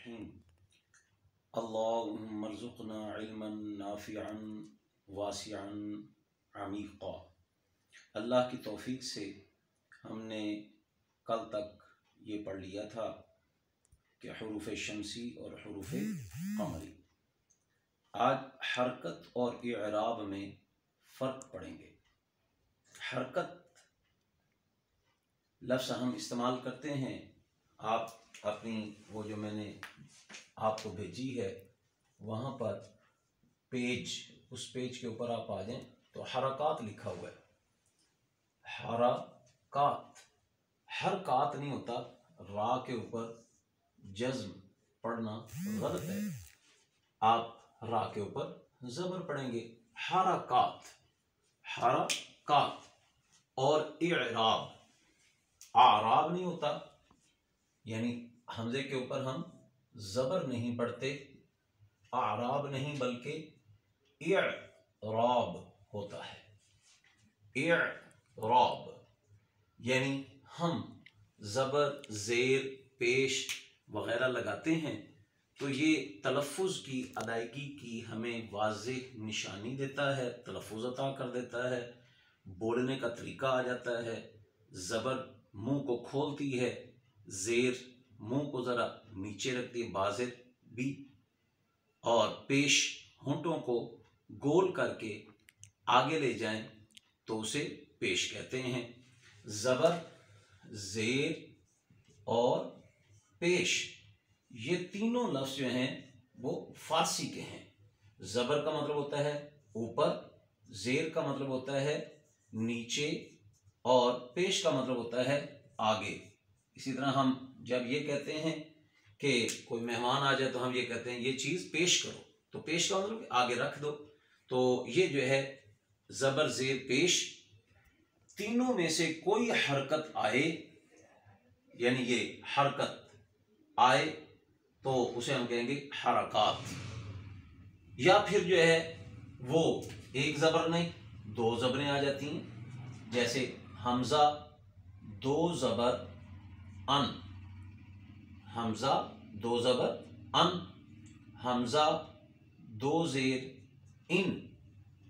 रहीम। अल्लाहुम्मा अर्ज़ुक़ना इल्मन नाफ़िअन वासिअन अमीक़ा। अल्लाह की तौफ़ीक से हमने कल तक ये पढ़ लिया था कि हुरूफ़ शमसी और हुरूफ़ क़मरी। आज हरकत और इअराब में फ़र्क पढ़ेंगे। हरकत लफ्ज़ हम इस्तेमाल करते हैं, आप अपनी वो जो मैंने आपको भेजी है वहाँ पर उस पेज के ऊपर आप आ जाएं तो हरकत लिखा हुआ है। हरकत हरकत नहीं होता, रा के ऊपर जज्म पढ़ना गलत है। आप रा के ऊपर ज़बर पढ़ेंगे। हरकत हरकत और इअराब आराब नहीं होता, यानी हमजे के ऊपर हम ज़बर नहीं पढ़ते, आराब नहीं बल्कि इअराब होता है। इअराब यानी हम ज़बर ज़ेर पेश वग़ैरह लगाते हैं तो ये तलफ़ुज़ की अदायगी की हमें वाज़ेह निशानी देता है, तलफ़ुज़ अता कर देता है, बोलने का तरीका आ जाता है। ज़बर मुंह को खोलती है, ज़ेर मुंह को ज़रा नीचे रखती है, बाज़ेर भी, और पेश होंठों को गोल करके आगे ले जाएं तो उसे पेश कहते हैं। ज़बर ज़ेर और पेश ये तीनों लफ्ज़ जो हैं वो फ़ारसी के हैं। ज़बर का मतलब होता है ऊपर, ज़ेर का मतलब होता है नीचे, और पेश का मतलब होता है आगे। इसी तरह हम जब ये कहते हैं कि कोई मेहमान आ जाए तो हम ये कहते हैं ये चीज़ पेश करो, तो पेश का मतलब आगे रख दो। तो ये जो है ज़बर ज़ेर पेश, तीनों में से कोई हरकत आए, यानी ये हरकत आए तो उसे हम कहेंगे हरकत। या फिर जो है वो एक ज़बर नहीं दो ज़बरें आ जाती हैं, जैसे हमज़ा दो ज़बर अन, हमज़ा दो ज़बर अन, हमज़ा दो ज़ेर इन,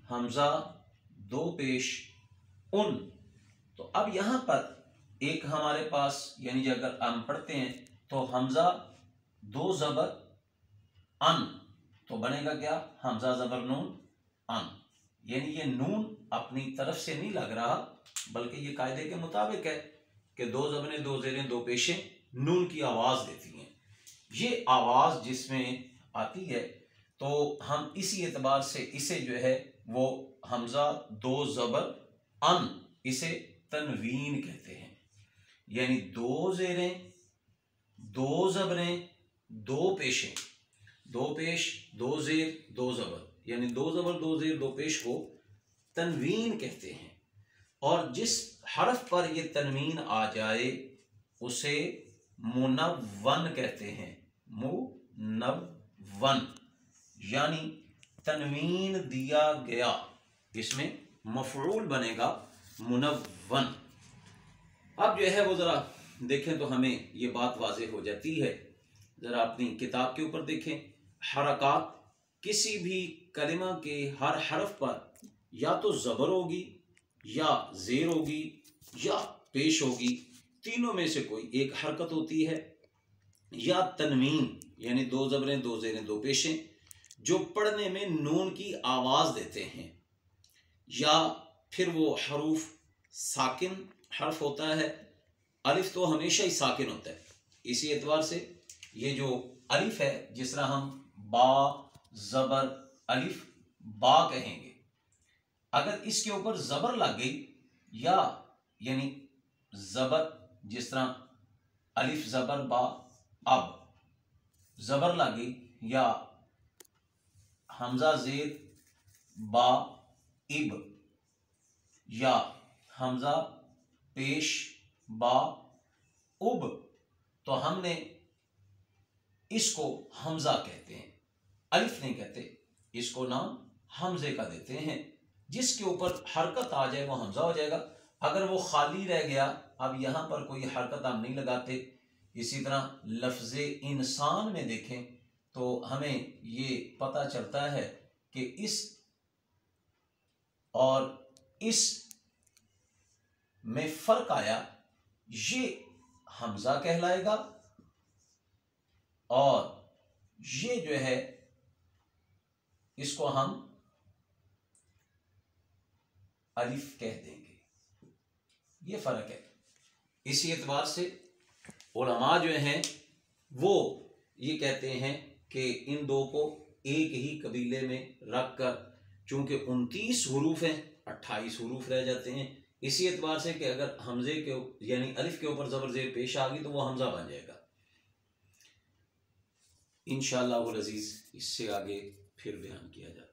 हमज़ा दो पेश उन। तो अब यहाँ पर एक हमारे पास, यानी अगर हम पढ़ते हैं तो हमज़ा दो ज़बर अन, तो बनेगा क्या? हमज़ा ज़बर नून अन, यानी ये नून अपनी तरफ से नहीं लग रहा बल्कि ये कायदे के मुताबिक है कि दो ज़बरें दो ज़ेरें दो पेशें नून की आवाज़ देती हैं। ये आवाज़ जिसमें आती है तो हम इसी एतबार से इसे जो है वो हमज़ा दो ज़बर अन, इसे तनवीन कहते हैं। यानी दो ज़ेरें दो ज़बरें दो पेशें, दो पेश दो ज़ेर दो ज़बर, यानी दो ज़बर दो ज़ेर दो पेश को तनवीन कहते हैं। और जिस हरफ पर ये तनवीन आ जाए उसे मुनव्वन कहते हैं। मुनव्वन यानी तनवीन दिया गया, इसमें मफ़ऊल बनेगा मुनव्वन। अब जो है वो ज़रा देखें तो हमें ये बात वाज़ेह हो जाती है। ज़रा अपनी किताब के ऊपर देखें, हरकत किसी भी कलिमा के हर हरफ पर या तो ज़बर होगी या ज़ेर होगी या पेश होगी, तीनों में से कोई एक हरकत होती है, या तनवीन यानी दो ज़बरें दो ज़ेरें दो पेशें जो पढ़ने में नून की आवाज़ देते हैं, या फिर वो हरूफ साकिन हर्फ होता है। अलिफ तो हमेशा ही साकिन होता है, इसी एतबार से ये जो अलिफ है, जिस तरह हम बा ज़बर अलिफ बा कहेंगे, अगर इसके ऊपर ज़बर लग गई, या यानी ज़बर जिस तरह अलिफ ज़बर बा, अब ज़बर लग गई, या हमज़ा ज़ेर बा इब, या हमज़ा पेश बा उब, तो हमने इसको हमज़ा कहते हैं, अलिफ नहीं कहते, इसको नाम हमज़े का देते हैं। जिसके ऊपर हरकत आ जाए वो हमज़ा हो जाएगा। अगर वो खाली रह गया, अब यहाँ पर कोई हरकत हम नहीं लगाते, इसी तरह लफ्ज़ इंसान में देखें तो हमें ये पता चलता है कि इस और इस में फ़र्क आया, ये हमज़ा कहलाएगा और ये जो है इसको हम अलिफ कह देंगे। ये फ़र्क है। इसी एतबार से उलमा जो हैं वो ये कहते हैं कि इन दो को एक ही कबीले में रख कर, चूंकि 29 हुरूफ हैं, 28 हुरूफ रह जाते हैं, इसी एतबार से कि अगर हमजे के यानी अलिफ के ऊपर ज़बर ज़ेर पेश आ गई तो वो हमजा बन जाएगा। इंशाअल्लाह अज़ीज़ इससे आगे फिर बयान किया जाता है।